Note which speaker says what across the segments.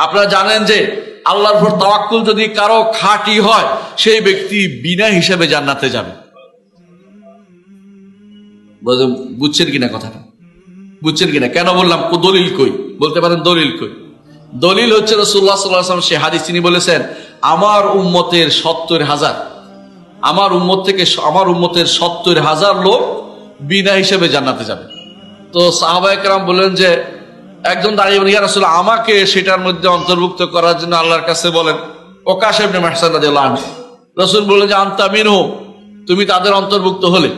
Speaker 1: আপনারা জানেন যে আল্লাহর উপর তাওয়াক্কুল যদি কারো খাঁটি হয়, সেই ব্যক্তি বিনা হিসেবে জান্নাতে যাবে। বুঝছেন কিনা কথাটা? বুঝছেন কিনা? কেন বললাম? দলিল কই? বলতে পারেন দলিল কই? দলিল হচ্ছে রাসূলুল্লাহ সাল্লাল্লাহু আলাইহি ওয়াসাল্লাম, সে হাদিস তিনি বলেছেন, আমার উম্মতের 70,000, আমার উম্মতের 70,000 লোক বিনা হিসেবে জান্নাতে যাবে। তো সাহাবায়ে কেরাম বললেন যে, একজন দাঁড়িয়ে বলেন, ইয়া রাসূলুল্লাহ, আমাকে সেটার মধ্যে অন্তর্ভুক্ত করার জন্য আল্লাহর কাছে বলেন। ওকাশ ইবনে মাহসান রাদিয়াল্লাহু আনহু, রাসূল বললেন যে, আনতা মিনহুম, তুমি তাদের অন্তর্ভুক্ত হলে।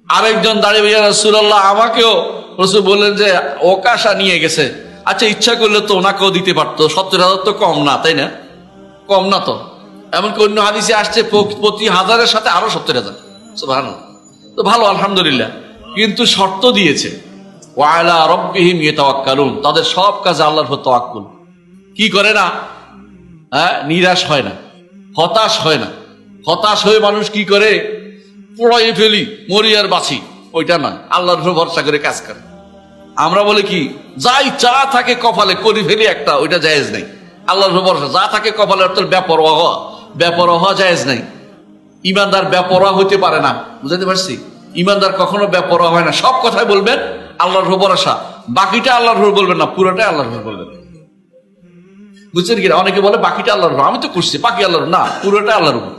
Speaker 1: আরেকজন দাঁড়িয়ে, ইয়া রাসূলুল্লাহ, আমাকেও। রাসূল বললেন যে, ওকাশা নিয়ে গেছে, আচ্ছা ইচ্ছা করলে তো ওনাকেও দিতে পারতো, 70,000 তো কম না, তাই না? কম না তো। এমনকি অন্য হাদিসে আসছে প্রতি হাজারের সাথে আরো 70,000। সুবহানাল্লাহ। তো ভালো, আলহামদুলিল্লাহ। কিন্তু শর্ত দিয়েছে, ওয়া আলা রাব্বিহিম ইয়াতাওয়াক্কালুন, তাদের সব কাজে আল্লাহর উপর তাওয়াক্কুল। কি করে না? নিরাশ হয় না, হতাশ হয় না। হতাশ হয়ে মানুষ কি করে? পড়াই ফেলি, মরি আর বাঁচি, ওইটা না, আল্লাহর উপর ভরসা করে কাজ করে। আমরা বলে কি, যাই চা থাকে কপালে করি ফেলি একটা, ওইটা জায়েজ নাই। আল্লাহর উপর ভরসা, যা থাকে কপালে অর্থাৎ বেপরোয়া হওয়া জায়েজ নাই। ইমানদার বেপরোয়া হইতে পারে না, বুঝাতে পারছি? ইমানদার কখনো বেপরোয়া হয় না। সব কথাই বলবেন আল্লাহর উপর ভরসা, বাকিটা আল্লাহর উপর বলবেন না, পুরোটাই আল্লাহর উপর বলবেন। বুঝছেন কিনা? অনেকে বলে বাকিটা আল্লাহর উপর, আমি তো করছি, বাকি আল্লাহর না, পুরোটাই আল্লাহর উপর।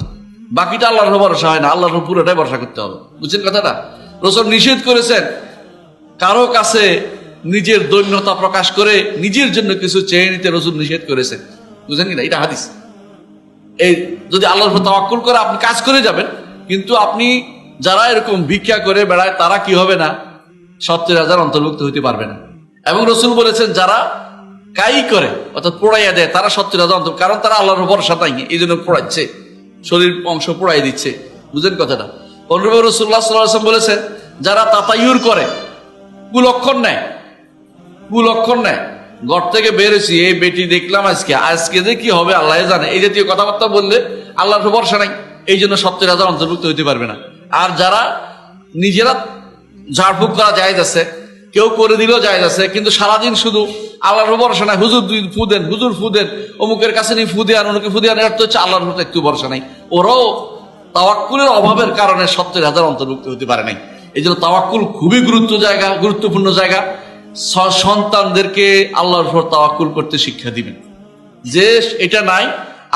Speaker 1: বাকিটা আল্লাহর উপর ভরসা হয় না, আল্লাহর উপর পুরোটাই ভরসা করতে হবে। বুঝছেন কথাটা? রাসূল নিষেধ করেছেন কারো কাছে নিজের দৈন্যতা প্রকাশ করে নিজের জন্য কিছু চেয়ে নিতে, রাসূল নিষেধ করেছেন। বুঝছেন কিনা? এটা হাদিস। এই যদি আল্লাহর উপর তাওয়াক্কুল করে আপনি কাজ করে যাবেন, কিন্তু আপনি যারা এরকম ভিক্ষা করে বেড়ায় তারা কি হবে না? 70,000 অন্তর্ভুক্ত হইতে পারবে না। এবং রাসূল বলেছেন যারা কাই করে অর্থাৎ পোড়াইয়া দেয় তারা 70,000 অন্তর্ভুক্ত, কারণ তারা আল্লাহর উপর ভরসা নাই, এই জন্য পোড়াচ্ছে, শরীর অংশ পোড়াই দিচ্ছে। বুঝেন কথাটা? অনুরূপ রাসূলুল্লাহ সাল্লাল্লাহু আলাইহি ওয়াসাল্লাম বলেছেন যারা তাতায়ুর করে, কুলক্ষণ নেয়, ঘর থেকে বেরোছি, এই বেটি দেখলাম আজকে যে কি হবে আল্লাহ জানে, এই জাতীয় কথাবার্তা বললে আল্লাহর উপর ভরসা নাই, এই জন্য 70,000 অন্তর্ভুক্ত হইতে পারবে না। আর যারা নিজেরা ঝাড়ফুঁক করা জায়েজ আছে, কেউ করে দিলেও জায়েজ আছে, কিন্তু সারাদিন শুধু আল্লাহর উপর ভরসা নাই, হুজুর ফু দেন, অমুকের কাছে নিয়ে ফু দেন, অমুকে ফু দেন, এর তো হচ্ছে আল্লাহর উপর একটু ভরসা নাই। ওরাও তাওয়াক্কুলের অভাবের কারণে 70,000 অন্তর্ভুক্ত হতে পারে নাই। এই জন্য তাওয়াক্কুল খুবই গুরুত্বপূর্ণ জায়গা। সন্তানদেরকে আল্লাহর উপর তাওয়াক্কুল করতে শিক্ষা দিবেন, যে এটা নাই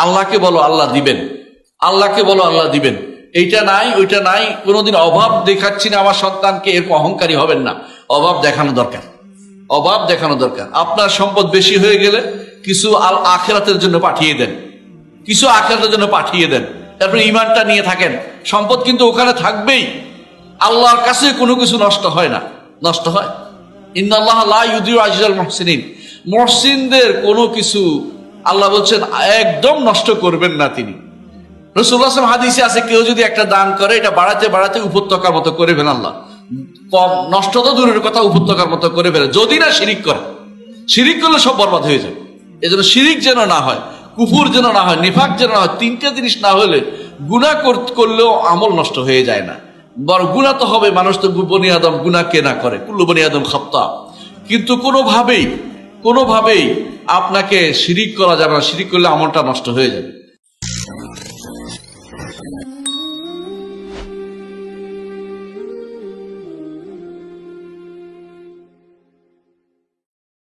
Speaker 1: আল্লাহকে বলো আল্লাহ দিবেন, আল্লাহকে বলো আল্লাহ দিবেন, এইটা নাই ওইটা নাই, কোনোদিন অভাব দেখাচ্ছি না আমার সন্তানকে, এরকম অহংকারী হবেন না। অভাব দেখানো দরকার। আপনার সম্পদ বেশি হয়ে গেলে কিছু আখিরাতের জন্য পাঠিয়ে দেন, তারপরে ঈমানটা নিয়ে থাকেন। সম্পদ কিন্তু ওখানে থাকবেই, আল্লাহর কাছে কোনো কিছু নষ্ট হয় না। ইন্নাল্লাহ লা ইউদিউ আজরাল মুহসিনিন, মুহসিনদের কোনো কিছু আল্লাহ বলছেন একদম নষ্ট করবেন না তিনি। রাসূলুল্লাহ সাল্লাল্লাহু আলাইহি ওয়াসাল্লাম হাদিসে আছে, কেউ যদি একটা দান করে এটা বাড়াতে উপত্যকার মতো করে ফেলে আল্লাহ, কম নষ্ট তো দূরের কথা, উপত্যকার মতো করে ফেলে, যদি না শিরিক করে। শিরিক করলে সব বরবাদ হয়ে যায়। এজন্য শিরিক যেন না হয়, কুফর যেন না হয়, নিফাক যেন না হয়, তিনটা জিনিস না হলে গুনাহ করলেও আমল নষ্ট হয়ে যায় না। বড় গুনাহ তো হবে, মানুষ তো বনি আদম গুনাহ কে না করে, কুল্লু বনি আদম খাত্তা। কিন্তু কোনোভাবেই আপনাকে শিরিক করা যাবে না, শিরিক করলে আমলটা নষ্ট হয়ে যাবে।